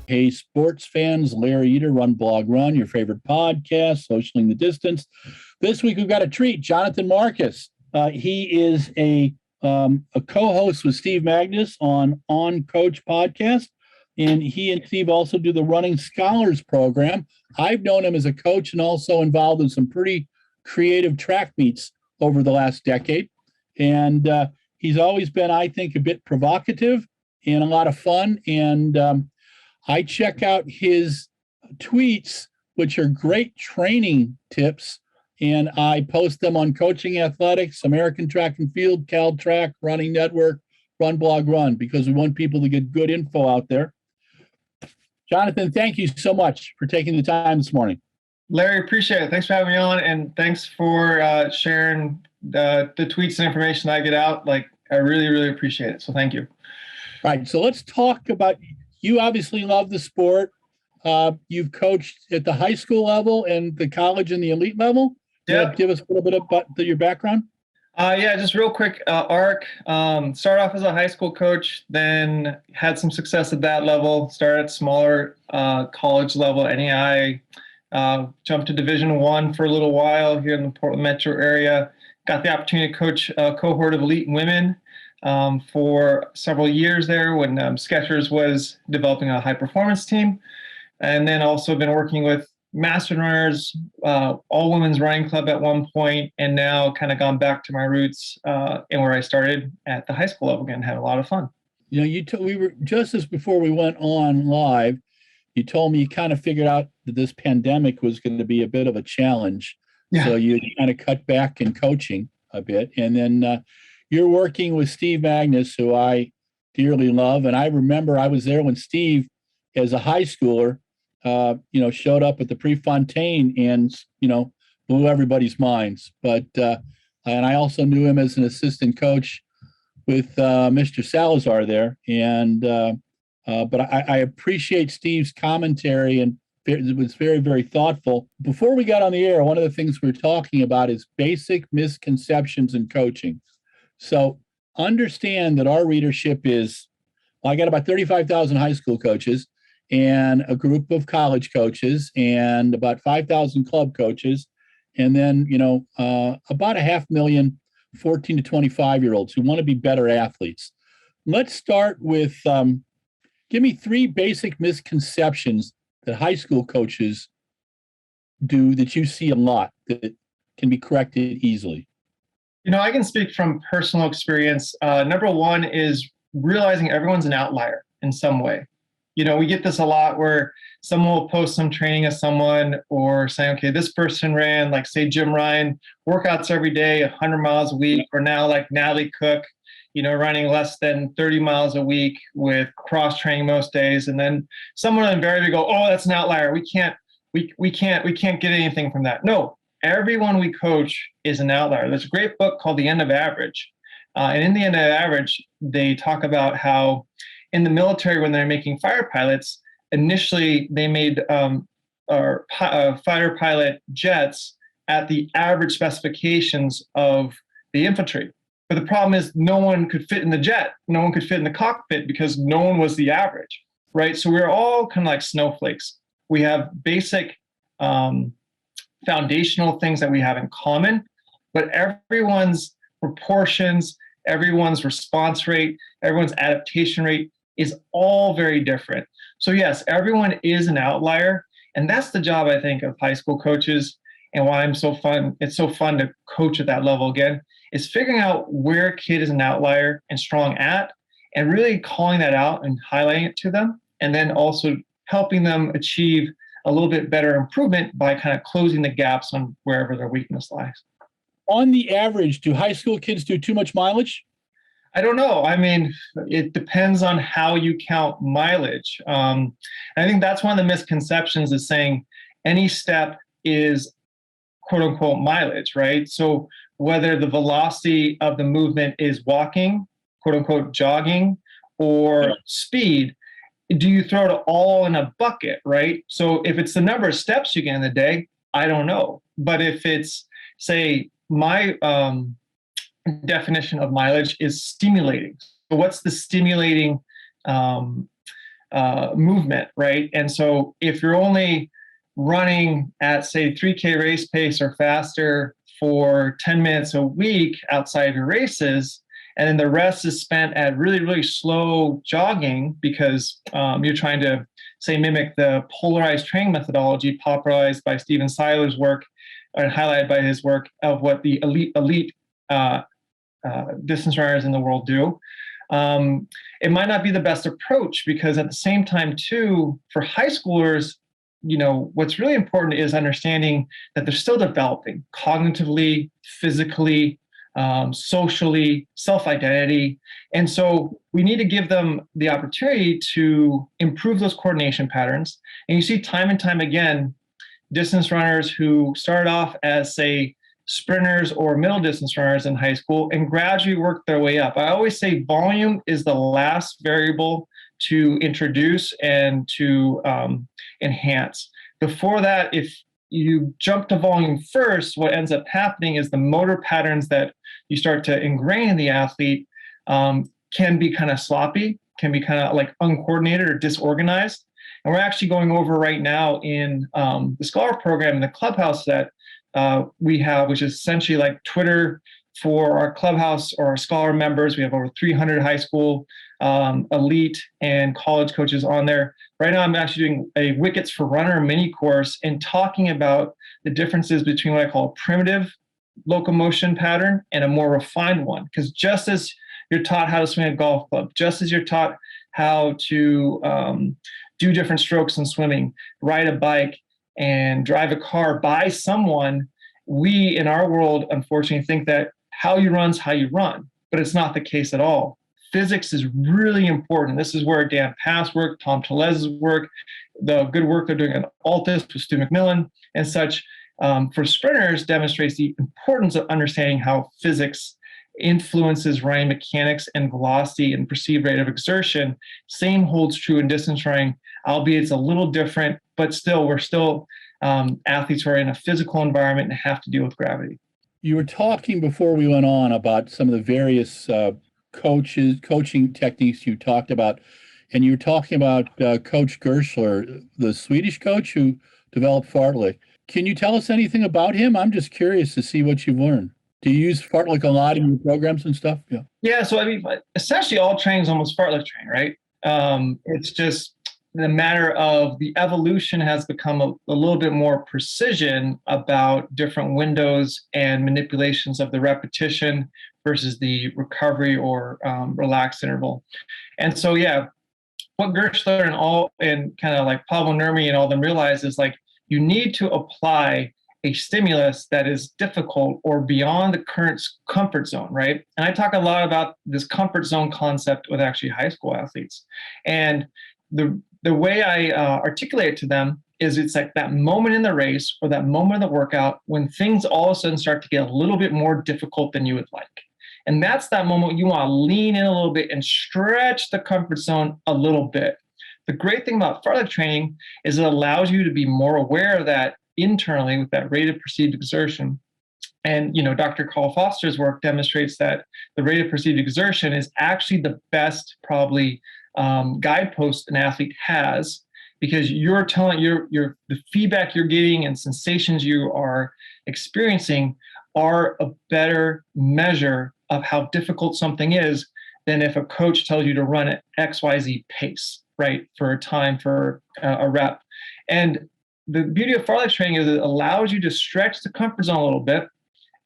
Hey, sports fans, Larry Eder, RunBlogRun, your favorite podcast, Socialing the Distance. This week we've got a treat, Jonathan Marcus. He is a co-host with Steve Magnus on Coach podcast, and he and Steve also do the Running Scholars program. I've known him as a coach and also involved in some pretty creative track meets over the last decade. And he's always been, I think, a bit provocative and a lot of fun. And I check out his tweets, which are great training tips, and I post them on Coaching Athletics, American Track and Field, Cal Track, Running Network, RunBlogRun, because we want people to get good info out there. Jonathan, thank you so much for taking the time this morning. Larry, appreciate it. Thanks for having me on, and thanks for sharing the tweets and information I get out. I really, really appreciate it. So thank you. All right, so let's talk about, you obviously love the sport. You've coached at the high school level and the college and the elite level. Yeah. Give us a little bit about your background. Yeah, just real quick arc. Started off as a high school coach, then had some success at that level, started at smaller college level, NAI, jumped to Division I for a little while here in the Portland metro area. Got the opportunity to coach a cohort of elite women for several years there when Skechers was developing a high performance team. And then also been working with master runners, all women's running club at one point, and now kind of gone back to my roots and where I started at the high school level again, had a lot of fun. You know, we were just as before we went on live, you told me you kind of figured out that this pandemic was going to be a bit of a challenge. Yeah. So you kind of cut back in coaching a bit. And then you're working with Steve Magnus, who I dearly love. And I remember I was there when Steve, as a high schooler, showed up at the Prefontaine and, blew everybody's minds. But, and I also knew him as an assistant coach with Mr. Salazar there. And, but I appreciate Steve's commentary, and it was very, very thoughtful. Before we got on the air, one of the things we were talking about is basic misconceptions in coaching. So understand that our readership is, I got about 35,000 high school coaches and a group of college coaches and about 5,000 club coaches. And then, about 500,000 14 to 25-year-olds who want to be better athletes. Let's start with, give me 3 basic misconceptions that high school coaches do that you see a lot that can be corrected easily. I can speak from personal experience. Number one is realizing everyone's an outlier in some way. We get this a lot where someone will post some training of someone or say, okay, this person ran, say Jim Ryan, workouts every day, 100 miles a week, or now like Natalie Cook, running less than 30 miles a week with cross training most days. And then someone invariably go, oh, that's an outlier. We can't get anything from that. No, everyone we coach is an outlier. There's a great book called The End of Average. And in The End of Average, they talk about how in the military, when they're making fighter pilots, initially they made fighter pilot jets at the average specifications of the infantry. But the problem is no one could fit in the jet. No one could fit in the cockpit because no one was the average, right? So we're all kind of like snowflakes. We have basic foundational things that we have in common, but everyone's proportions, everyone's response rate, everyone's adaptation rate is all very different. So yes, everyone is an outlier. And that's the job, I think, of high school coaches, and why it's so fun to coach at that level again, is figuring out where a kid is an outlier and strong at, and really calling that out and highlighting it to them, and then also helping them achieve a little bit better improvement by kind of closing the gaps on wherever their weakness lies. On the average, do high school kids do too much mileage? I don't know. I mean, it depends on how you count mileage. I think that's one of the misconceptions, is saying any step is quote unquote mileage, right? So whether the velocity of the movement is walking, quote unquote jogging, or speed, do you throw it all in a bucket, right? So if it's the number of steps you get in the day, I don't know. But if it's, say, my definition of mileage is stimulating. So what's the stimulating movement, right? And so if you're only running at, say, 3K race pace or faster for 10 minutes a week outside your races, and then the rest is spent at really, really slow jogging because you're trying to, say, mimic the polarized training methodology popularized by Steven Seiler's work and highlighted by his work of what the elite distance runners in the world do. It might not be the best approach because at the same time, too, for high schoolers, what's really important is understanding that they're still developing cognitively, physically, socially, self-identity. And so we need to give them the opportunity to improve those coordination patterns. And you see time and time again, distance runners who started off as, say, sprinters or middle distance runners in high school and gradually work their way up. I always say volume is the last variable to introduce and to enhance. Before that, if you jump to volume first, what ends up happening is the motor patterns that you start to ingrain in the athlete can be kind of sloppy, can be kind of like uncoordinated or disorganized. And we're actually going over right now in the Scholar program in the clubhouse that we have, which is essentially like Twitter for our clubhouse or our Scholar members. We have over 300 high school elite and college coaches on there. Right now, I'm actually doing a Wickets for Runner mini course and talking about the differences between what I call a primitive locomotion pattern and a more refined one. Because just as you're taught how to swing a golf club, just as you're taught how to do different strokes in swimming, ride a bike, and drive a car by someone, we in our world, unfortunately, think that how you run is how you run, but it's not the case at all. Physics is really important. This is where Dan Pass work, Tom Teles's work, the good work they're doing at Altus with Stu McMillan and such, for sprinters demonstrates the importance of understanding how physics influences running mechanics and velocity and perceived rate of exertion. Same holds true in distance running, albeit it's a little different, but still, we're still athletes who are in a physical environment and have to deal with gravity. You were talking before we went on about some of the various coaching techniques you talked about, and you were talking about Coach Gershler, the Swedish coach who developed Fartlek. Can you tell us anything about him? I'm just curious to see what you've learned. Do you use Fartlek a lot in your programs and stuff? Yeah. Yeah. So I mean, essentially, all training is almost Fartlek training, right? It's just the matter of the evolution has become a little bit more precision about different windows and manipulations of the repetition versus the recovery or relaxed interval. And so, yeah, what Gershler and kind of like Pablo Nurmi and all them realize is like you need to apply a stimulus that is difficult or beyond the current comfort zone, right? And I talk a lot about this comfort zone concept with actually high school athletes. And the way I articulate it to them is it's like that moment in the race or that moment of the workout when things all of a sudden start to get a little bit more difficult than you would like. And that's that moment you want to lean in a little bit and stretch the comfort zone a little bit. The great thing about Fartlek training is it allows you to be more aware of that internally with that rate of perceived exertion. And, Dr. Carl Foster's work demonstrates that the rate of perceived exertion is actually the best probably guidepost an athlete has, because you're telling the feedback you're getting and sensations you are experiencing are a better measure of how difficult something is than if a coach tells you to run at XYZ pace, right, for a time, for a rep. And the beauty of Fartlek training is it allows you to stretch the comfort zone a little bit,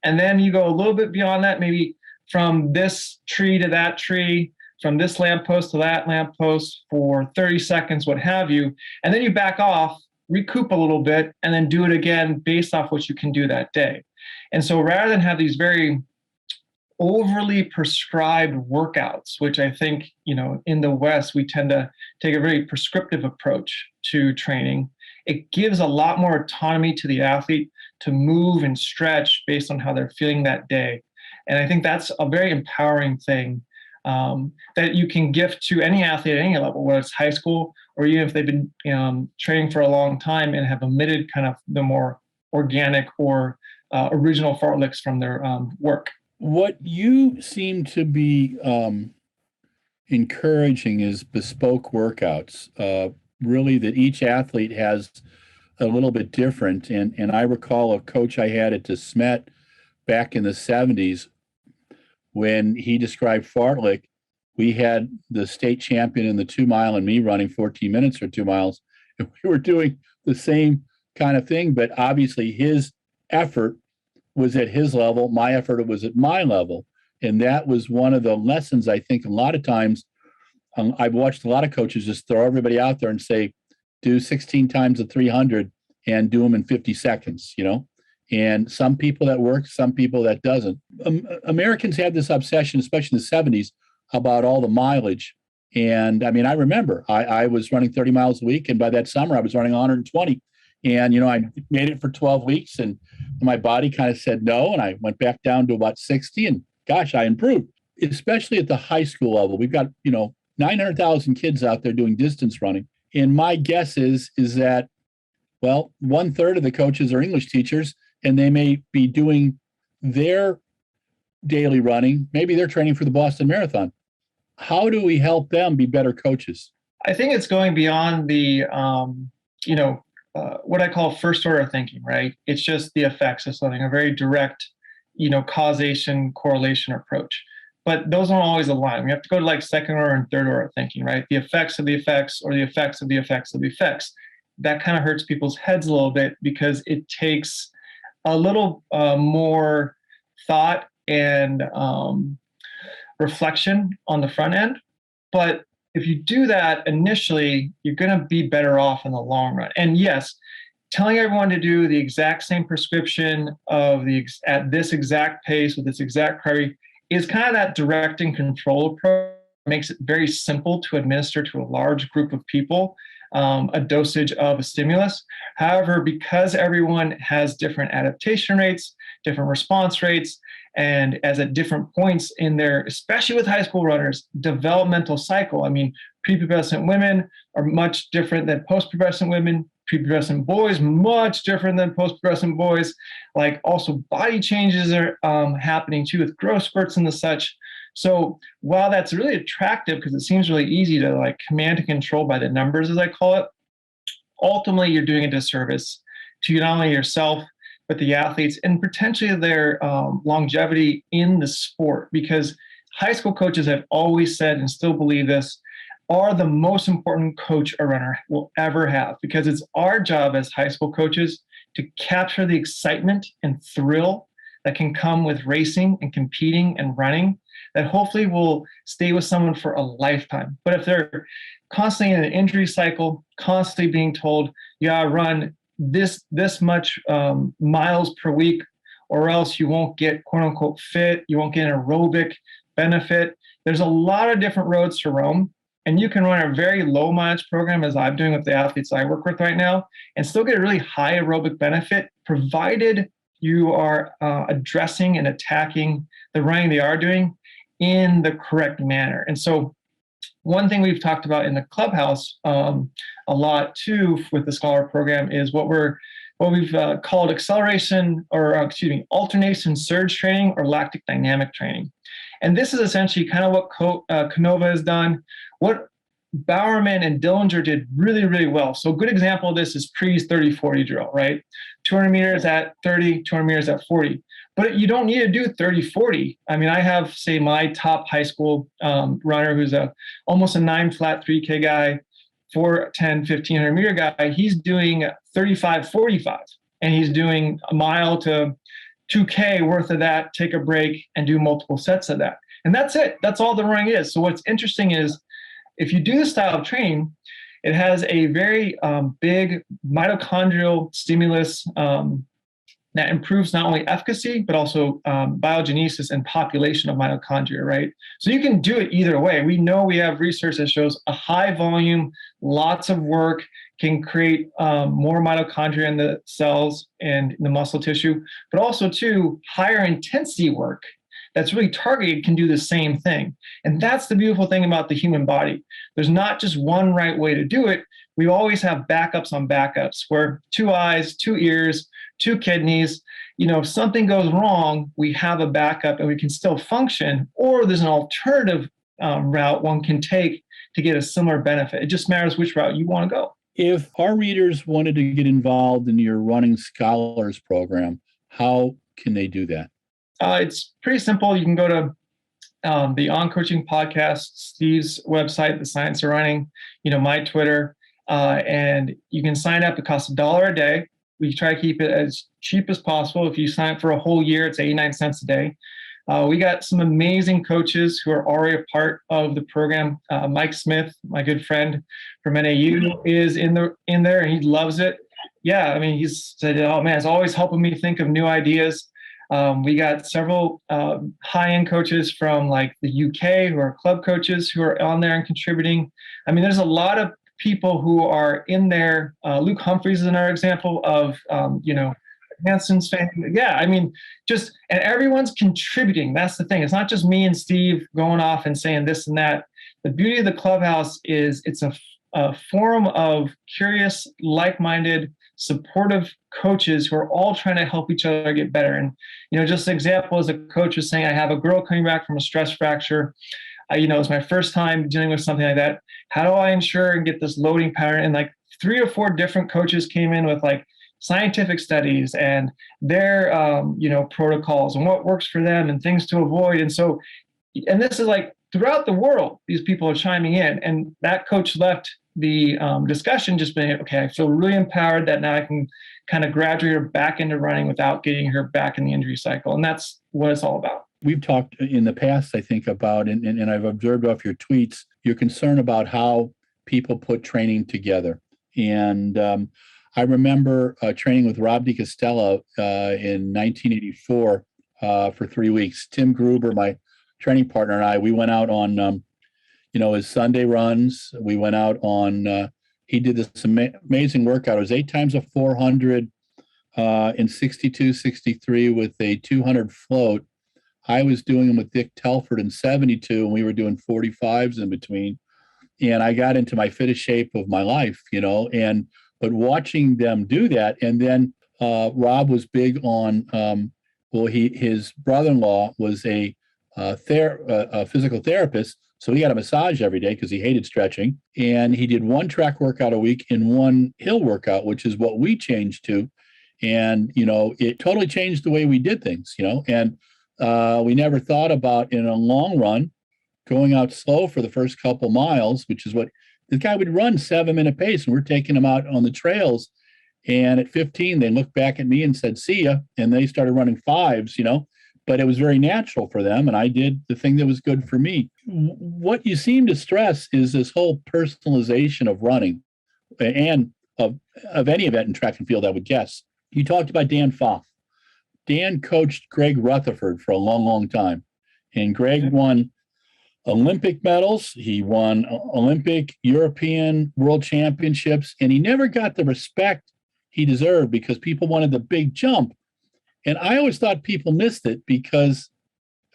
and then you go a little bit beyond that, maybe from this tree to that tree, from this lamppost to that lamppost for 30 seconds, what have you. And then you back off, recoup a little bit, and then do it again based off what you can do that day. And so rather than have these very overly prescribed workouts, which I think, in the West, we tend to take a very prescriptive approach to training, it gives a lot more autonomy to the athlete to move and stretch based on how they're feeling that day. And I think that's a very empowering thing that you can gift to any athlete at any level, whether it's high school or even if they've been training for a long time and have omitted kind of the more organic or original fartleks from their work. What you seem to be encouraging is bespoke workouts. Really, that each athlete has a little bit different. And I recall a coach I had at DeSmet back in the 70s when he described Fartlek. We had the state champion in the 2 mile and me running 14 minutes for 2 miles. And we were doing the same kind of thing, but obviously his effort was at his level. My effort was at my level. And that was one of the lessons, I think, a lot of times. I've watched a lot of coaches just throw everybody out there and say, do 16 times the 300 and do them in 50 seconds, And some people that work, some people that doesn't. Americans had this obsession, especially in the 70s, about all the mileage. And I mean, I remember I was running 30 miles a week. And by that summer, I was running 120. And, I made it for 12 weeks and my body kind of said no. And I went back down to about 60 and gosh, I improved, especially at the high school level. We've got, 900,000 kids out there doing distance running. And my guess is that, well, 1/3 of the coaches are English teachers and they may be doing their daily running. Maybe they're training for the Boston Marathon. How do we help them be better coaches? I think it's going beyond the, what I call first order thinking, right? It's just the effects of something, a very direct, causation correlation approach. But those don't always align. We have to go to like second order and third order thinking, right? The effects of the effects or the effects of the effects of the effects. That kind of hurts people's heads a little bit because it takes a little more thought and reflection on the front end. But if you do that initially, you're going to be better off in the long run. And yes, telling everyone to do the exact same prescription at this exact pace with this exact priority is kind of that direct and control approach. It makes it very simple to administer to a large group of people a dosage of a stimulus. However, because everyone has different adaptation rates, different response rates, and as at different points in their, especially with high school runners, developmental cycle. I mean, prepubescent women are much different than post-pubescent women. Prepubescent boys, much different than post-pubescent boys. Like also body changes are happening too with growth spurts and the such. So while that's really attractive because it seems really easy to like command and control by the numbers, as I call it, ultimately you're doing a disservice to not only yourself, but the athletes and potentially their longevity in the sport. Because high school coaches have always said and still believe this, are the most important coach a runner will ever have, because it's our job as high school coaches to capture the excitement and thrill that can come with racing and competing and running that hopefully will stay with someone for a lifetime. But if they're constantly in an injury cycle, constantly being told, yeah, run this much miles per week, or else you won't get quote unquote fit, you won't get an aerobic benefit. There's a lot of different roads to Rome. And you can run a very low mileage program, as I'm doing with the athletes I work with right now, and still get a really high aerobic benefit, provided you are addressing and attacking the running they are doing in the correct manner. And so one thing we've talked about in the clubhouse a lot too with the Scholar program is what we've called alternation surge training or lactic dynamic training. And this is essentially kind of what Canova has done, what Bowerman and Dillinger did really, really well. So a good example of this is Pre's 30-40 drill, right? 200 meters at 30, 200 meters at 40. But you don't need to do 30-40. I mean, I have, say, my top high school runner who's almost a 9 flat 3K guy, 410, 1500 meter guy. He's doing 35-45, and he's doing a mile to 2K worth of that, take a break, and do multiple sets of that. And that's it. That's all the running is. So what's interesting is if you do this style of training, it has a very big mitochondrial stimulus that improves not only efficacy, but also biogenesis and population of mitochondria, right? So you can do it either way. We know we have research that shows a high volume, lots of work can create more mitochondria in the cells and in the muscle tissue, but also too, higher intensity work that's really targeted can do the same thing. And that's the beautiful thing about the human body. There's not just one right way to do it. We always have backups on backups where 2 eyes, 2 ears, 2 kidneys, if something goes wrong, we have a backup and we can still function, or there's an alternative route one can take to get a similar benefit. It just matters which route you want to go. If our readers wanted to get involved in your Running Scholars program, how can they do that? It's pretty simple. You can go to the On Coaching podcast, Steve's website, The Science of Running, my Twitter, and you can sign up. It costs $1 a day. We try to keep it as cheap as possible. If you sign up for a whole year, it's 89 cents a day. We got some amazing coaches who are already a part of the program. Mike Smith, my good friend from NAU, is in there, and he loves it. Yeah, I mean, he's said, "Oh man, it's always helping me think of new ideas." We got several high-end coaches from like the UK who are club coaches who are on there and contributing. I mean, there's a lot of people who are in there. Luke Humphreys is another example of, Hanson's family. Yeah, I mean, and everyone's contributing. That's the thing. It's not just me and Steve going off and saying this and that. The beauty of the clubhouse is it's a forum of curious, like-minded, supportive coaches who are all trying to help each other get better. And, just an example is a coach was saying, I have a girl coming back from a stress fracture. It's my first time dealing with something like that. How do I ensure and get this loading pattern? And like 3 or 4 different coaches came in with like scientific studies and their, protocols and what works for them and things to avoid. And so, and this is like throughout the world, these people are chiming in, and that coach left the discussion just being, okay, I feel really empowered that now I can kind of graduate her back into running without getting her back in the injury cycle. And that's what it's all about. We've talked in the past, I think, about, and I've observed off your tweets, your concern about how people put training together. And I remember training with Rob DiCostello in 1984 for 3 weeks. Tim Gruber, my training partner, and I, we went out on his Sunday runs. We went out on, he did this amazing workout. It was 8 times a 400 in 62, 63 with a 200 float. I was doing them with Dick Telford in 72, and we were doing 45s in between. And I got into my fittest shape of my life, but watching them do that. And then Rob was big on, his brother-in-law was a physical therapist. So he got a massage every day because he hated stretching. And he did 1 track workout a week and 1 hill workout, which is what we changed to. And, it totally changed the way we did things, and we never thought about in a long run going out slow for the first couple miles, which is what the guy would run 7-minute pace. And we're taking him out on the trails. And at 15, they looked back at me and said, see ya. And they started running 5s, but it was very natural for them. And I did the thing that was good for me. What you seem to stress is this whole personalization of running and of any event in track and field, I would guess. You talked about Dan Foff. Dan coached Greg Rutherford for a long, long time. And Greg won Olympic medals. He won Olympic, European, World Championships. And he never got the respect he deserved because people wanted the big jump. And I always thought people missed it because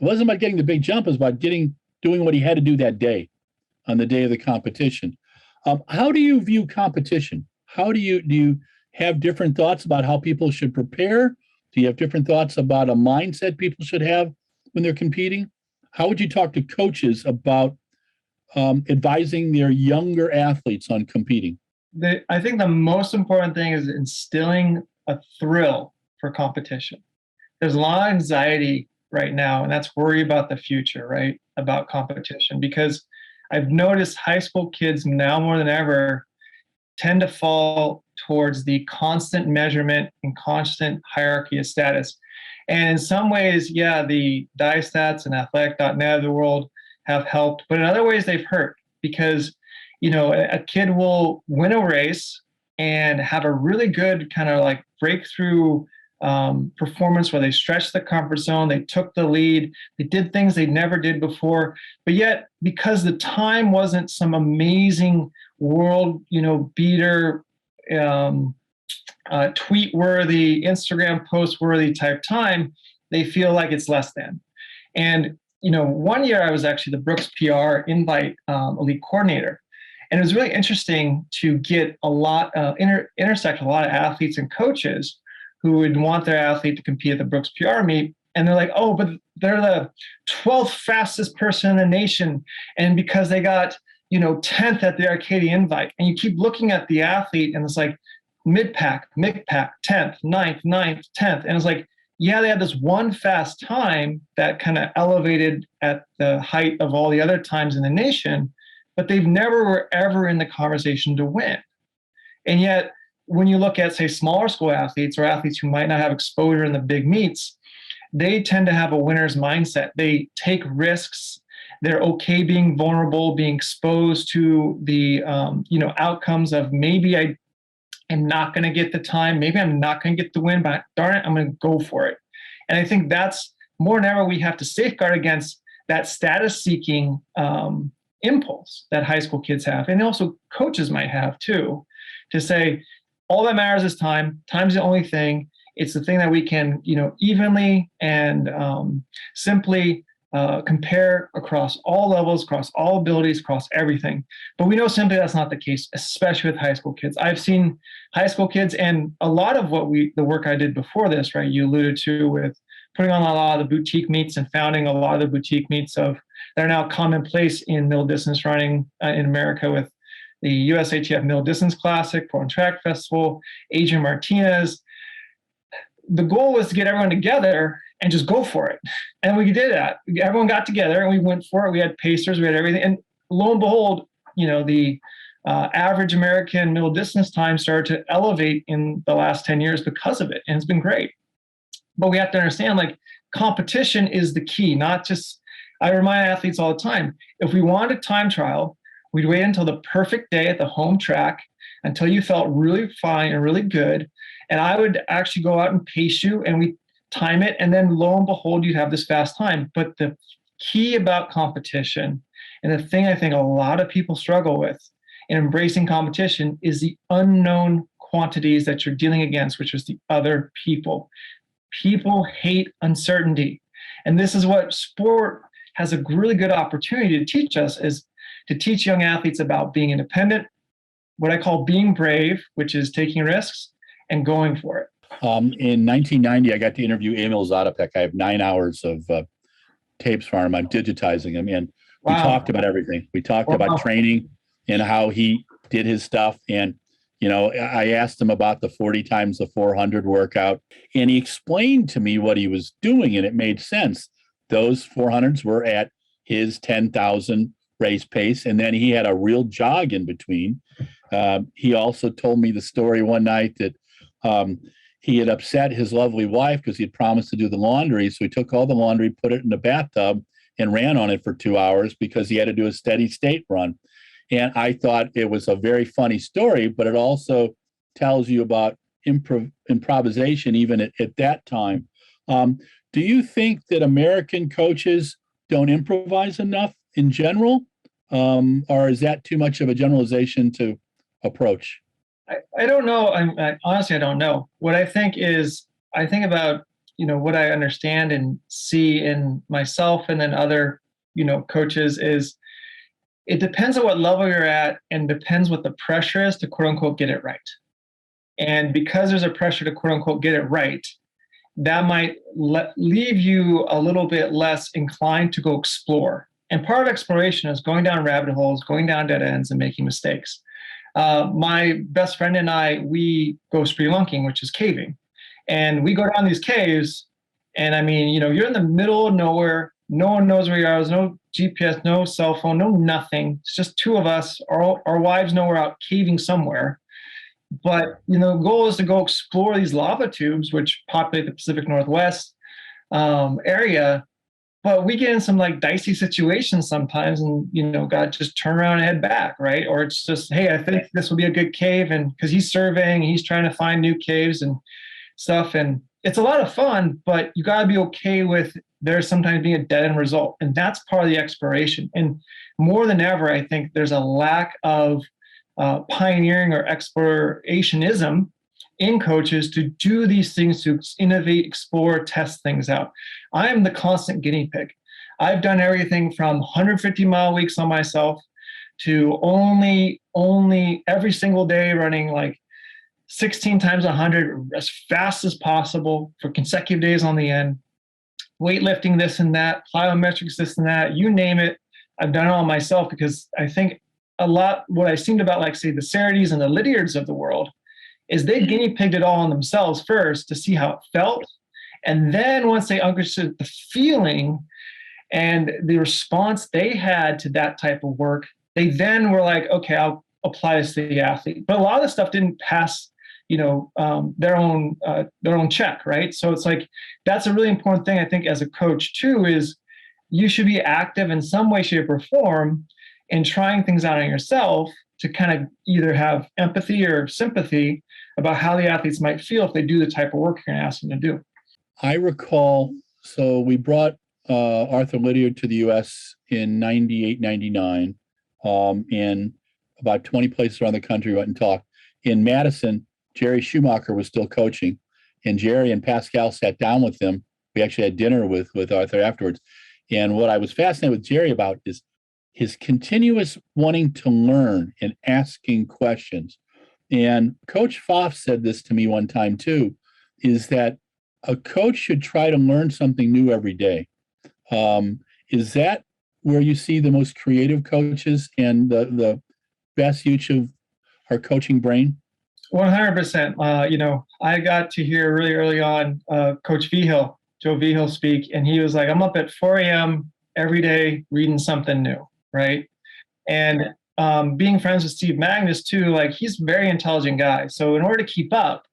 it wasn't about getting the big jump. It was about doing what he had to do that day on the day of the competition. How do you view competition? How do you have different thoughts about how people should prepare? Do you have different thoughts about a mindset people should have when they're competing? How would you talk to coaches about advising their younger athletes on competing? I think the most important thing is instilling a thrill for competition. There's a lot of anxiety right now, and that's worry about the future, right? About competition, because I've noticed high school kids now more than ever tend to fall towards the constant measurement and constant hierarchy of status. And in some ways, yeah, the DieStats and athletic.net of the world have helped, but in other ways they've hurt because, a kid will win a race and have a really good kind of like breakthrough performance where they stretched the comfort zone, they took the lead, they did things they never did before, but yet because the time wasn't some amazing world, beater, tweet worthy, Instagram post worthy type time, they feel like it's less than. And, one year I was actually the Brooks PR invite elite coordinator. And it was really interesting to get a lot, intersect a lot of athletes and coaches who would want their athlete to compete at the Brooks PR meet. And they're like, oh, but they're the 12th fastest person in the nation. And because they got, 10th at the Arcadia Invite. And you keep looking at the athlete and it's like mid-pack, 10th, 9th, 10th. And it's like, yeah, they had this one fast time that kind of elevated at the height of all the other times in the nation, but they've never were ever in the conversation to win. And yet, when you look at, say, smaller school athletes or athletes who might not have exposure in the big meets, they tend to have a winner's mindset. They take risks. They're okay being vulnerable, being exposed to the outcomes of maybe I am not going to get the time, maybe I'm not going to get the win, but darn it, I'm going to go for it. And I think that's more than ever we have to safeguard against that status-seeking impulse that high school kids have, and also coaches might have too, to say, all that matters is time. Time's the only thing. It's the thing that we can, evenly and simply compare across all levels, across all abilities, across everything. But we know simply that's not the case, especially with high school kids. I've seen high school kids, and a lot of the work I did before this, right, you alluded to, with putting on a lot of the boutique meets and founding a lot of the boutique meets that are now commonplace in middle distance running in America, with the USATF Middle Distance Classic, Portland Track Festival, Adrian Martinez. The goal was to get everyone together and just go for it. And we did that. Everyone got together and we went for it. We had pacers, we had everything. And lo and behold, the average American middle distance time started to elevate in the last 10 years because of it. And it's been great. But we have to understand, competition is the key, not just, I remind athletes all the time, if we wanted a time trial, we'd wait until the perfect day at the home track, until you felt really fine and really good. And I would actually go out and pace you and we time it. And then lo and behold, you'd have this fast time. But the key about competition, and the thing I think a lot of people struggle with in embracing competition, is the unknown quantities that you're dealing against, which is the other people. People hate uncertainty. And this is what sport has a really good opportunity to teach us, is to teach young athletes about being independent, what I call being brave, which is taking risks and going for it. In 1990, I got to interview Emil Zatopek. I have 9 hours of tapes from him. I'm digitizing them. And we talked about everything. We talked about training and how he did his stuff. And, I asked him about the 40 times the 400 workout. And he explained to me what he was doing, and it made sense. Those 400s were at his 10,000 race pace. And then he had a real jog in between. He also told me the story one night that he had upset his lovely wife because he had promised to do the laundry. So he took all the laundry, put it in the bathtub, and ran on it for 2 hours because he had to do a steady state run. And I thought it was a very funny story, but it also tells you about improvisation even at that time. Do you think that American coaches don't improvise enough in general? Or is that too much of a generalization to approach? I don't know. Honestly, I don't know. What I think is, I think about, what I understand and see in myself and then other, coaches, is it depends on what level you're at and depends what the pressure is to quote unquote get it right. And because there's a pressure to quote unquote get it right, that might leave you a little bit less inclined to go explore. And part of exploration is going down rabbit holes, going down dead ends, and making mistakes. My best friend and I, we go spelunking, which is caving. And we go down these caves, and you're in the middle of nowhere. No one knows where you are. There's no GPS, no cell phone, no nothing. It's just two of us. Our wives know we're out caving somewhere. But, the goal is to go explore these lava tubes, which populate the Pacific Northwest area. But we get in some dicey situations sometimes, and God, just turn around and head back, right? Or it's just, hey, I think this will be a good cave, and because he's surveying, he's trying to find new caves and stuff, and it's a lot of fun. But you got to be okay with there sometimes being a dead end result, and that's part of the exploration. And more than ever, I think there's a lack of pioneering or explorationism in coaches to do these things, to innovate, explore, test things out. I am the constant guinea pig. I've done everything from 150-mile weeks on myself to only every single day running 16 times 100 as fast as possible for consecutive days on the end, weightlifting, this and that, plyometrics, this and that, you name it. I've done it all myself because I think a lot, what I seemed about, like, say, the Cerrutis and the Lydiards of the world is they guinea pigged it all on themselves first to see how it felt. And then once they understood the feeling and the response they had to that type of work, they then were like, okay, I'll apply this to the athlete. But a lot of the stuff didn't pass, their own check, right? So it's like, that's a really important thing, I think, as a coach too, is you should be active in some way, shape, or form in trying things out on yourself to kind of either have empathy or sympathy about how the athletes might feel if they do the type of work you're going to ask them to do. I recall, so we brought Arthur Lydiard to the U.S. in 98, 99, and about 20 places around the country went and talked. In Madison, Jerry Schumacher was still coaching, and Jerry and Pascal sat down with him. We actually had dinner with Arthur afterwards. And what I was fascinated with Jerry about is his continuous wanting to learn and asking questions. And Coach Pfaff said this to me one time too, is that a coach should try to learn something new every day. Is that where you see the most creative coaches and the best use of our coaching brain? 100%. I got to hear really early on Coach Joe Vigil speak, and he was like, I'm up at 4 a.m. every day reading something new, right? And being friends with Steve Magnus too, like, he's a very intelligent guy. So in order to keep up,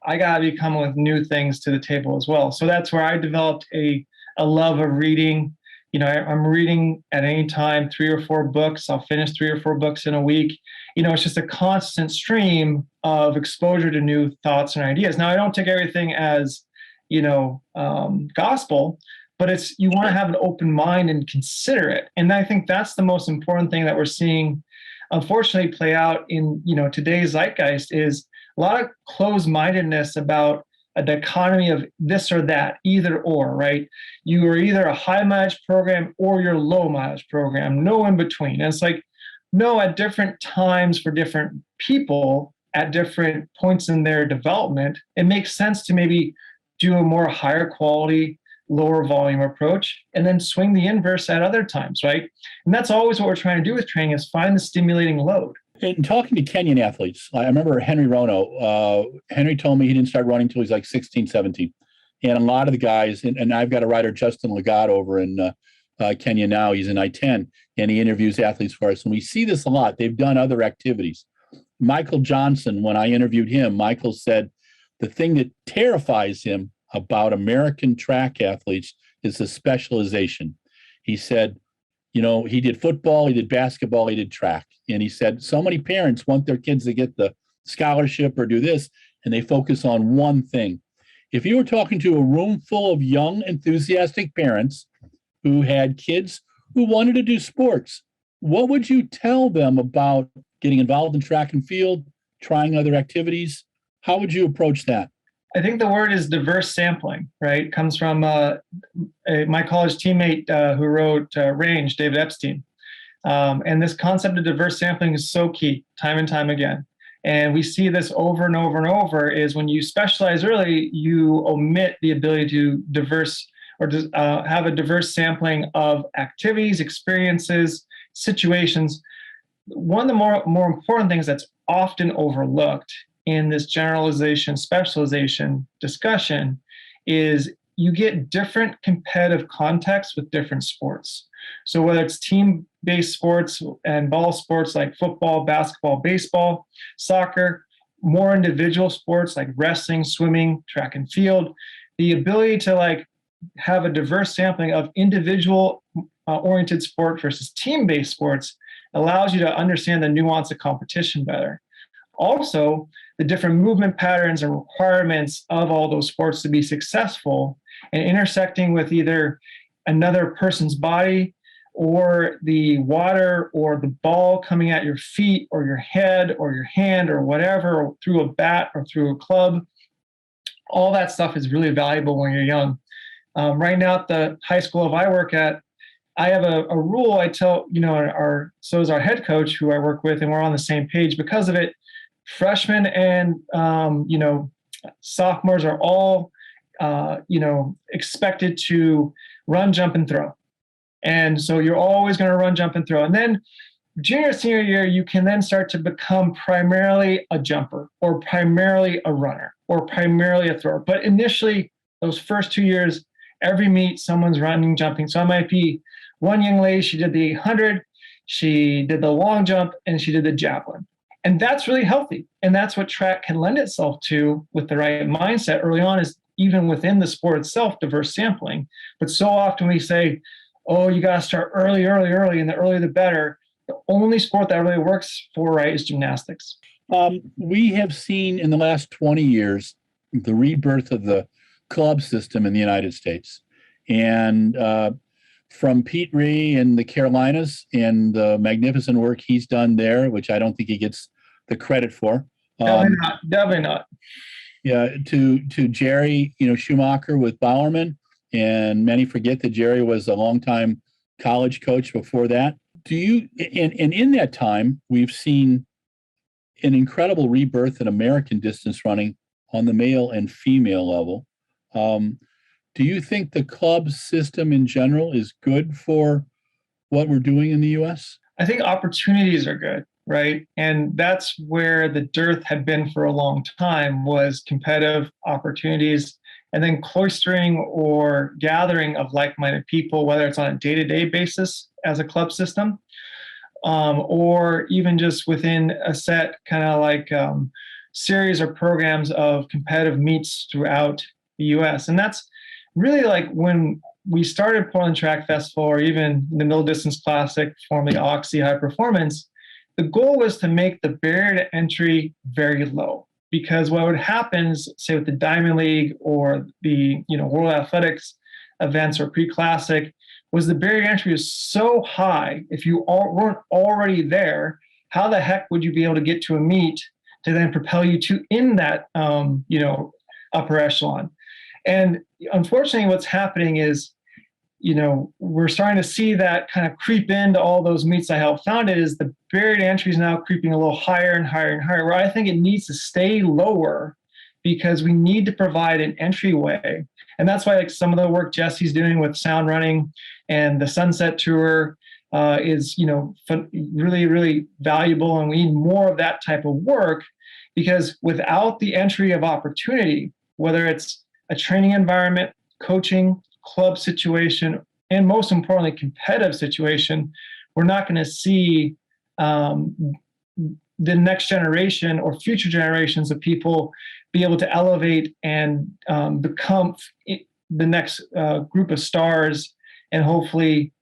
I got to be coming with new things to the table as well. So that's where I developed a love of reading. I'm reading at any time 3 or 4 books. I'll finish 3 or 4 books in a week. It's just a constant stream of exposure to new thoughts and ideas. Now, I don't take everything as, gospel, but you want to have an open mind and consider it. And I think that's the most important thing that we're seeing, unfortunately, play out in, today's zeitgeist, is a lot of closed-mindedness about a dichotomy of this or that, either or, right? You are either a high mileage program or you're low mileage program, no in between. And it's like, no, at different times for different people at different points in their development, it makes sense to maybe do a more higher quality, lower volume approach, and then swing the inverse at other times, right? And that's always what we're trying to do with training, is find the stimulating load. In talking to Kenyan athletes, I remember Henry Rono. Henry told me he didn't start running until he was like 16, 17. And a lot of the guys, and I've got a writer, Justin Legato, over in Kenya now. He's in I-10, and he interviews athletes for us. And we see this a lot. They've done other activities. Michael Johnson, when I interviewed him, Michael said the thing that terrifies him about American track athletes is the specialization. He said, he did football, he did basketball, he did track. And he said, so many parents want their kids to get the scholarship or do this, and they focus on one thing. If you were talking to a room full of young, enthusiastic parents who had kids who wanted to do sports, what would you tell them about getting involved in track and field, trying other activities? How would you approach that? I think the word is diverse sampling, right? It comes from my college teammate who wrote Range, David Epstein. And this concept of diverse sampling is so key, time and time again. And we see this over and over and over, is when you specialize early, you omit the ability to have a diverse sampling of activities, experiences, situations. One of the more important things that's often overlooked in this generalization, specialization discussion is you get different competitive contexts with different sports. So whether it's team-based sports and ball sports like football, basketball, baseball, soccer, more individual sports like wrestling, swimming, track and field, the ability to have a diverse sampling of individual oriented sport versus team-based sports allows you to understand the nuance of competition better. Also, the different movement patterns and requirements of all those sports to be successful, and intersecting with either another person's body or the water or the ball coming at your feet or your head or your hand or whatever, or through a bat or through a club. All that stuff is really valuable when you're young. Right now at the high school I work at, I have a rule I tell, so is our head coach who I work with, and we're on the same page because of it. Freshmen and, sophomores are all expected to run, jump, and throw. And so you're always going to run, jump, and throw. And then junior, senior year, you can then start to become primarily a jumper or primarily a runner or primarily a thrower. But initially, those first 2 years, every meet, someone's running, jumping. So I might be one young lady, she did the 800, she did the long jump, and she did the javelin. And that's really healthy. And that's what track can lend itself to with the right mindset early on, is even within the sport itself, diverse sampling. But so often we say, oh, you got to start early, and the earlier the better. The only sport that really works for right is gymnastics. We have seen in the last 20 years the rebirth of the club system in the United States. And from Pete Ree in the Carolinas and the magnificent work he's done there, which I don't think he gets the credit for. Definitely not. Yeah, to Jerry, Schumacher with Bowerman, and many forget that Jerry was a longtime college coach before that. And in that time, we've seen an incredible rebirth in American distance running on the male and female level. Do you think the club system in general is good for what we're doing in the U.S.? I think opportunities are good, right? And that's where the dearth had been for a long time, was competitive opportunities, and then cloistering or gathering of like-minded people, whether it's on a day-to-day basis as a club system, or even just within a set kind of like series or programs of competitive meets throughout the U.S. And that's really like when we started Portland Track Festival, or even the Middle Distance Classic, formerly Oxy High Performance, the goal was to make the barrier to entry very low. Because what would happen is, say with the Diamond League or the World Athletics events or pre-classic, was the barrier to entry was so high. If you weren't already there, how the heck would you be able to get to a meet to then propel you to in that upper echelon? And unfortunately, what's happening is, we're starting to see that kind of creep into all those meets I helped found it, is the barrier to entry is now creeping a little higher and higher and higher, where I think it needs to stay lower, because we need to provide an entryway. And that's why some of the work Jesse's doing with Sound Running and the Sunset Tour is, really, really valuable. And we need more of that type of work, because without the entry of opportunity, whether it's a training environment, coaching, club situation, and most importantly, competitive situation, we're not going to see the next generation or future generations of people be able to elevate and become the next group of stars, and hopefully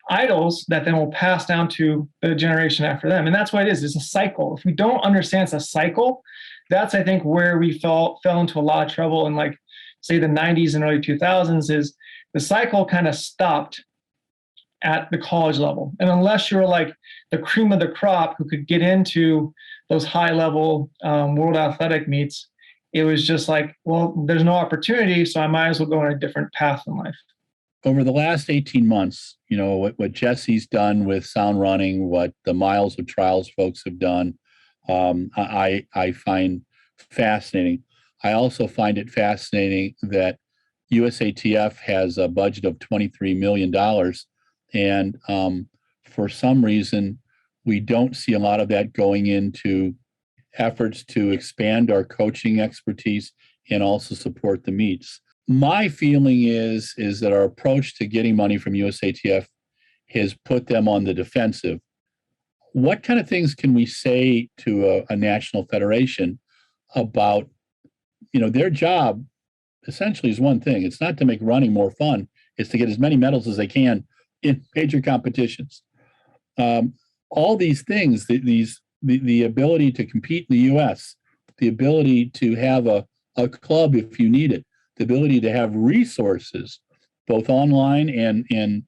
idols that then will pass down to the generation after them. And that's what it is. It's a cycle. If we don't understand it's a cycle, that's, I think, where we fell into a lot of trouble in, like, say, the 90s and early 2000s, is the cycle kind of stopped at the college level. And unless you're like the cream of the crop who could get into those high level world athletic meets, it was just like, well, there's no opportunity, so I might as well go on a different path in life. Over the last 18 months, what Jesse's done with Sound Running, what the Miles of Trials folks have done, I find fascinating. I also find it fascinating that USATF has a budget of $23 million. And for some reason, we don't see a lot of that going into efforts to expand our coaching expertise and also support the meets. My feeling is that our approach to getting money from USATF has put them on the defensive. What kind of things can we say to a national federation about, their job essentially is one thing. It's not to make running more fun. It's to get as many medals as they can in major competitions. All these things, the ability to compete in the U.S., the ability to have a club if you need it, the ability to have resources, both online and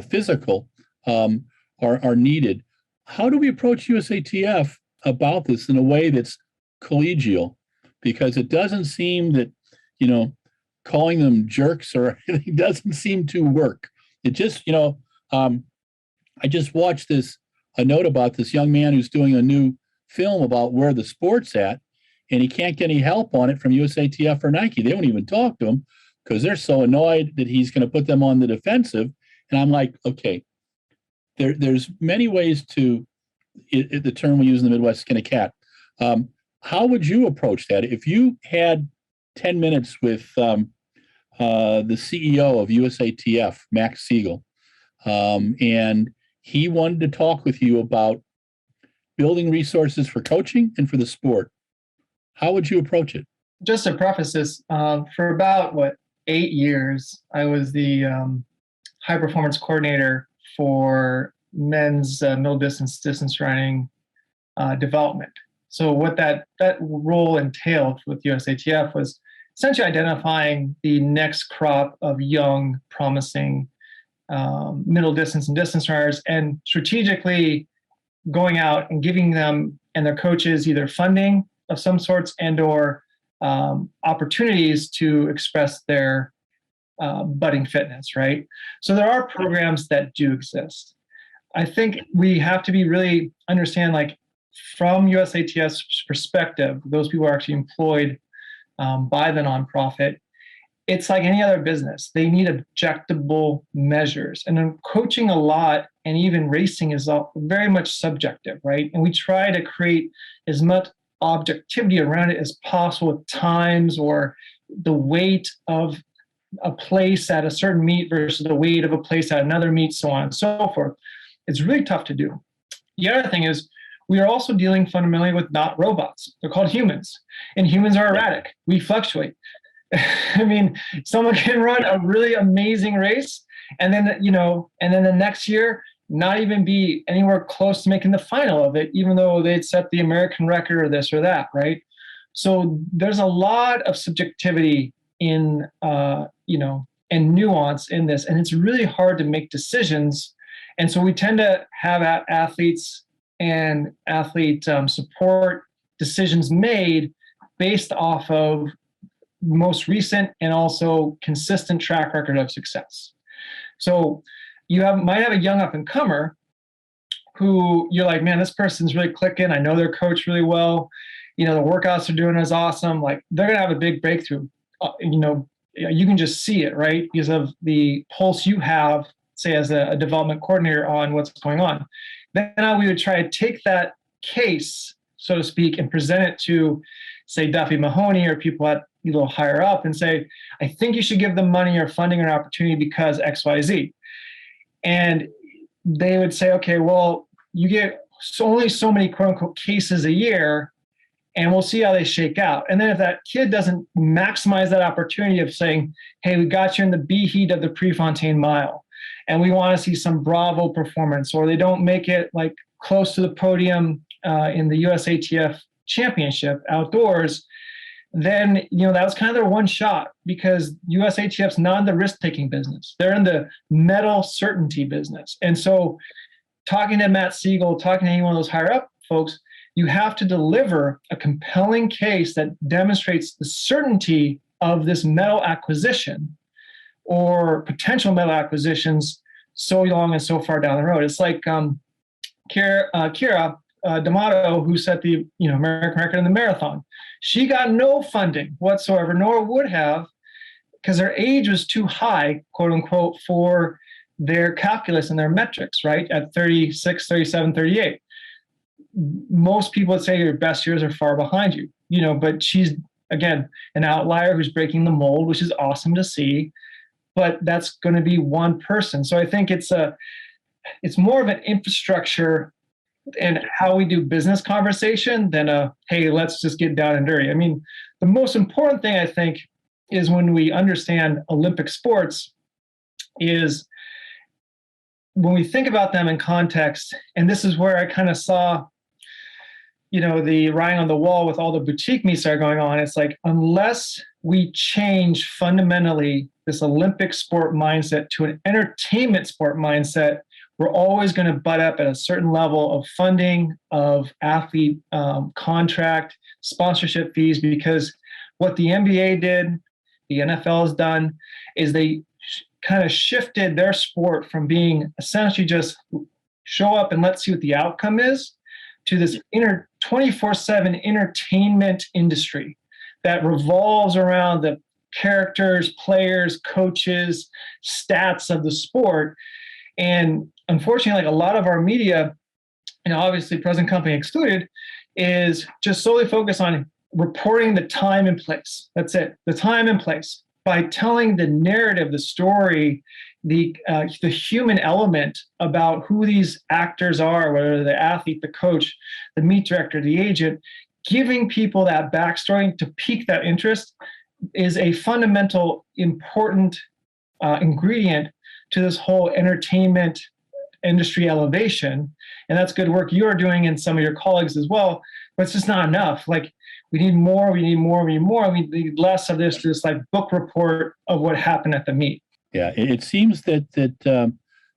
physical, are needed. How do we approach USATF about this in a way that's collegial? Because it doesn't seem that, calling them jerks or anything doesn't seem to work. It just, I just watched a note about this young man who's doing a new film about where the sport's at. and he can't get any help on it from USATF or Nike. They won't even talk to him because they're so annoyed that he's going to put them on the defensive. And I'm like, okay, there's many ways to, the term we use in the Midwest, skin a cat. How would you approach that? If you had 10 minutes with the CEO of USATF, Max Siegel, and he wanted to talk with you about building resources for coaching and for the sport, how would you approach it? Just to preface this, for about 8 years, I was the high performance coordinator for men's middle distance running development. So what that role entailed with USATF was essentially identifying the next crop of young, promising middle distance and distance runners, and strategically going out and giving them and their coaches either funding of some sorts and or opportunities to express their budding fitness, right? So there are programs that do exist. I think we have to be really understand, like, from USATF's perspective, those people are actually employed by the nonprofit. It's like any other business. They need objectable measures. And then coaching a lot and even racing is very much subjective, right? And we try to create as much objectivity around it as possible with times or the weight of a place at a certain meet versus the weight of a place at another meet, so on and so forth. It's really tough to do. The other thing is we are also dealing fundamentally with not robots. They're called humans, and humans are erratic. We fluctuate. I mean, someone can run a really amazing race and then, the next year, not even be anywhere close to making the final of it, even though they'd set the American record or this or that, right? So there's a lot of subjectivity in, and nuance in this, and it's really hard to make decisions. And so we tend to have athletes and athlete support decisions made based off of most recent and also consistent track record of success. So you might have a young up and comer who you're like, man, this person's really clicking. I know their coach really well. The workouts they're doing is awesome. Like, they're going to have a big breakthrough. You can just see it, right? Because of the pulse you have, say, as a development coordinator on what's going on. Then we would try to take that case, so to speak, and present it to, say, Duffy Mahoney or people at a little higher up and say, I think you should give them money or funding or opportunity because X, Y, Z. And they would say, okay, well, you get only so many quote unquote cases a year, and we'll see how they shake out. And then if that kid doesn't maximize that opportunity of saying, hey, we got you in the B heat of the Prefontaine Mile, and we want to see some Bravo performance, or they don't make it like close to the podium in the USATF championship outdoors, then that was kind of their one shot, because USATF's not in the risk-taking business. They're in the medal certainty business. And so talking to Matt Siegel, talking to any one of those higher up folks, you have to deliver a compelling case that demonstrates the certainty of this medal acquisition or potential medal acquisitions so long and so far down the road. It's like Kira D'Amato, who set the American record in the marathon. She got no funding whatsoever, nor would have, because her age was too high, quote unquote, for their calculus and their metrics, right? At 36, 37, 38. Most people would say your best years are far behind you, but she's, again, an outlier who's breaking the mold, which is awesome to see, but that's going to be one person. So I think it's more of an infrastructure and how we do business conversation than hey, let's just get down and dirty. I mean, the most important thing, I think, is when we understand Olympic sports is when we think about them in context, and this is where I kind of saw, the writing on the wall with all the boutique meets that are going on. It's like, unless we change fundamentally this Olympic sport mindset to an entertainment sport mindset, we're always going to butt up at a certain level of funding, of athlete contract, sponsorship fees, because what the NBA did, the NFL has done, is they kind of shifted their sport from being essentially just show up and let's see what the outcome is, to this 24/7 entertainment industry that revolves around the characters, players, coaches, stats of the sport. And unfortunately, like a lot of our media, obviously present company excluded, is just solely focused on reporting the time and place. That's it, the time and place. By telling the narrative, the story, the human element about who these actors are, whether the athlete, the coach, the meet director, the agent, giving people that backstory to pique that interest is a fundamental, important ingredient to this whole entertainment industry elevation. And that's good work you're doing and some of your colleagues as well, but it's just not enough. Like, we need more, we need more, we need more. We need less of this like book report of what happened at the meet. Yeah, it seems that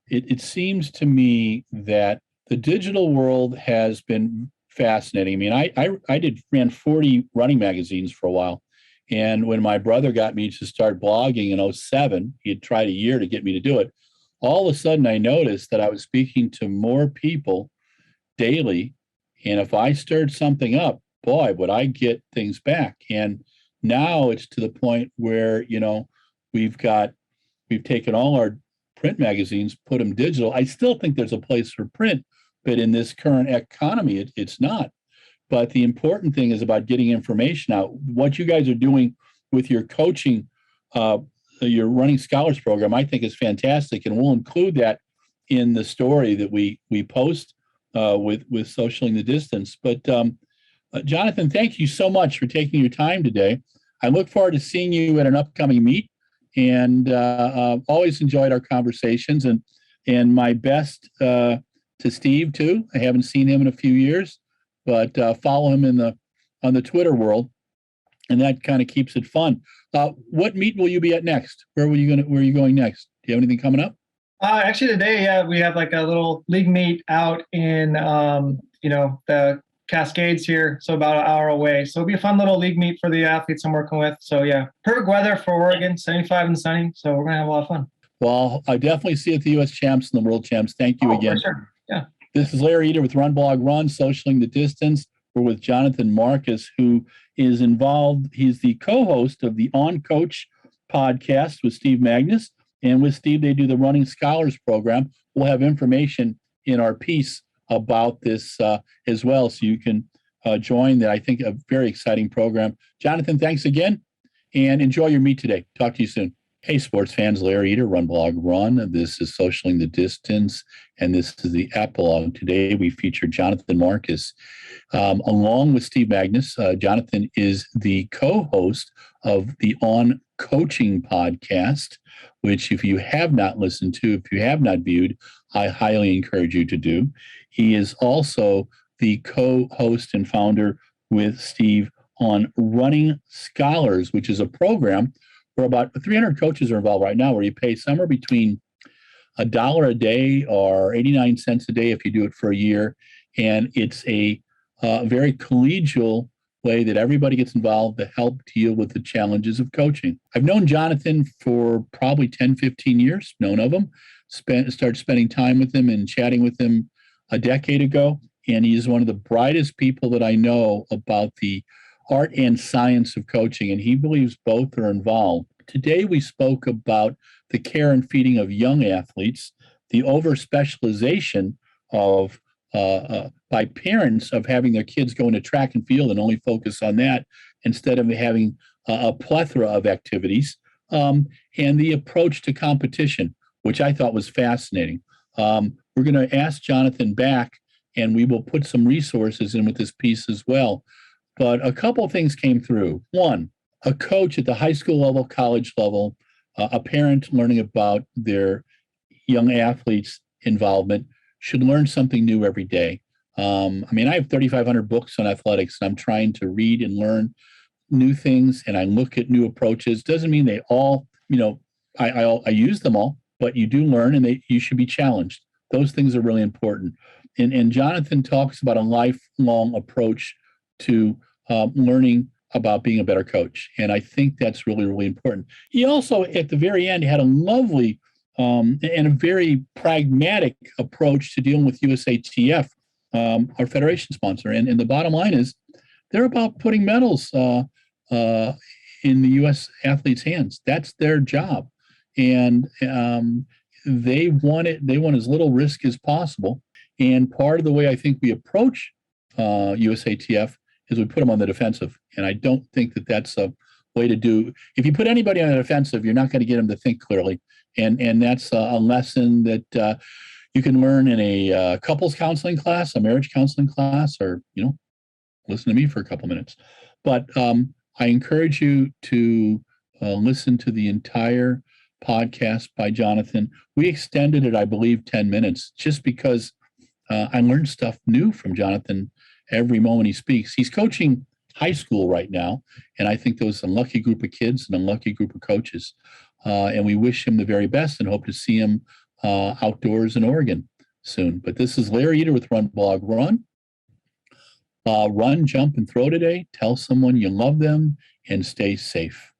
it seems to me that the digital world has been fascinating. I mean, I ran 40 running magazines for a while. And when my brother got me to start blogging in 2007, he had tried a year to get me to do it. All of a sudden, I noticed that I was speaking to more people daily. And if I stirred something up, boy, would I get things back. And now it's to the point where, we've taken all our print magazines, put them digital. I still think there's a place for print, but in this current economy, it's not. But the important thing is about getting information out. What you guys are doing with your coaching, your Running Scholars program, I think is fantastic. And we'll include that in the story that we post with Socialing the Distance. But Jonathan, thank you so much for taking your time today. I look forward to seeing you at an upcoming meet, and always enjoyed our conversations. And my best to Steve too. I haven't seen him in a few years, but follow him on the Twitter world, and that kind of keeps it fun. What meet will you be at next? Where are you going next? Do you have anything coming up? Actually, today, we have like a little league meet out in the Cascades here, so about an hour away. So it'll be a fun little league meet for the athletes I'm working with. So yeah, perfect weather for Oregon, 75 and sunny. So we're gonna have a lot of fun. Well, I definitely see it, the U.S. champs and the world champs. Thank you again. For sure. Yeah. This is Larry Eder with RunBlogRun, Socialing the Distance. We're with Jonathan Marcus, who is involved. He's the co-host of the On Coach podcast with Steve Magnus. And with Steve, they do the Running Scholars program. We'll have information in our piece about this as well, so you can join that. I think a very exciting program. Jonathan, thanks again, and enjoy your meet today. Talk to you soon. Hey, sports fans, Larry Eder, RunBlogRun. This is Socialing the Distance, and this is the epilogue. Today, we feature Jonathan Marcus. Along with Steve Magnus, Jonathan is the co-host of the On Coaching podcast, which if you have not listened to, if you have not viewed, I highly encourage you to do. He is also the co-host and founder with Steve on Running Scholars, which is a program where about 300 coaches are involved right now, where you pay somewhere between $1 a day or 89 cents a day if you do it for a year. And it's a very collegial way that everybody gets involved to help deal with the challenges of coaching. I've known Jonathan for probably 10, 15 years, known of him, started spending time with him and chatting with him a decade ago. And he is one of the brightest people that I know about the art and science of coaching, and he believes both are involved. Today, we spoke about the care and feeding of young athletes, the over-specialization of by parents of having their kids go into track and field and only focus on that instead of having a plethora of activities, and the approach to competition, which I thought was fascinating. We're going to ask Jonathan back, and we will put some resources in with this piece as well. But a couple of things came through. One, a coach at the high school level, college level, a parent learning about their young athletes' involvement should learn something new every day. I have 3,500 books on athletics, and I'm trying to read and learn new things, and I look at new approaches. Doesn't mean they all, I use them all, but you do learn, and you should be challenged. Those things are really important. And Jonathan talks about a lifelong approach to learning about being a better coach. And I think that's really, really important. He also, at the very end, had a lovely and a very pragmatic approach to dealing with USATF our federation sponsor. And the bottom line is they're about putting medals in the U.S. athletes' hands. That's their job. And they want as little risk as possible. And part of the way I think we approach USATF is we put them on the defensive. And I don't think that that's a way to do. If you put anybody on the defensive, you're not going to get them to think clearly. And that's a lesson that you can learn in a couples counseling class, a marriage counseling class, or, listen to me for a couple minutes. But I encourage you to listen to the entire podcast by Jonathan. We extended it, I believe, 10 minutes, just because I learned stuff new from Jonathan every moment he speaks. He's coaching high school right now, and I think those unlucky group of kids and unlucky group of coaches. And we wish him the very best and hope to see him outdoors in Oregon soon. But this is Larry Eder with RunBlogRun. Run, jump, and throw today. Tell someone you love them and stay safe.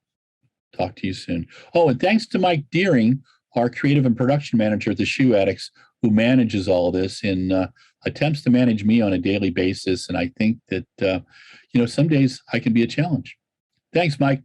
Talk to you soon. Oh, and thanks to Mike Deering, our creative and production manager at the Shoe Addicts, who manages all this and attempts to manage me on a daily basis. And I think that, some days I can be a challenge. Thanks, Mike.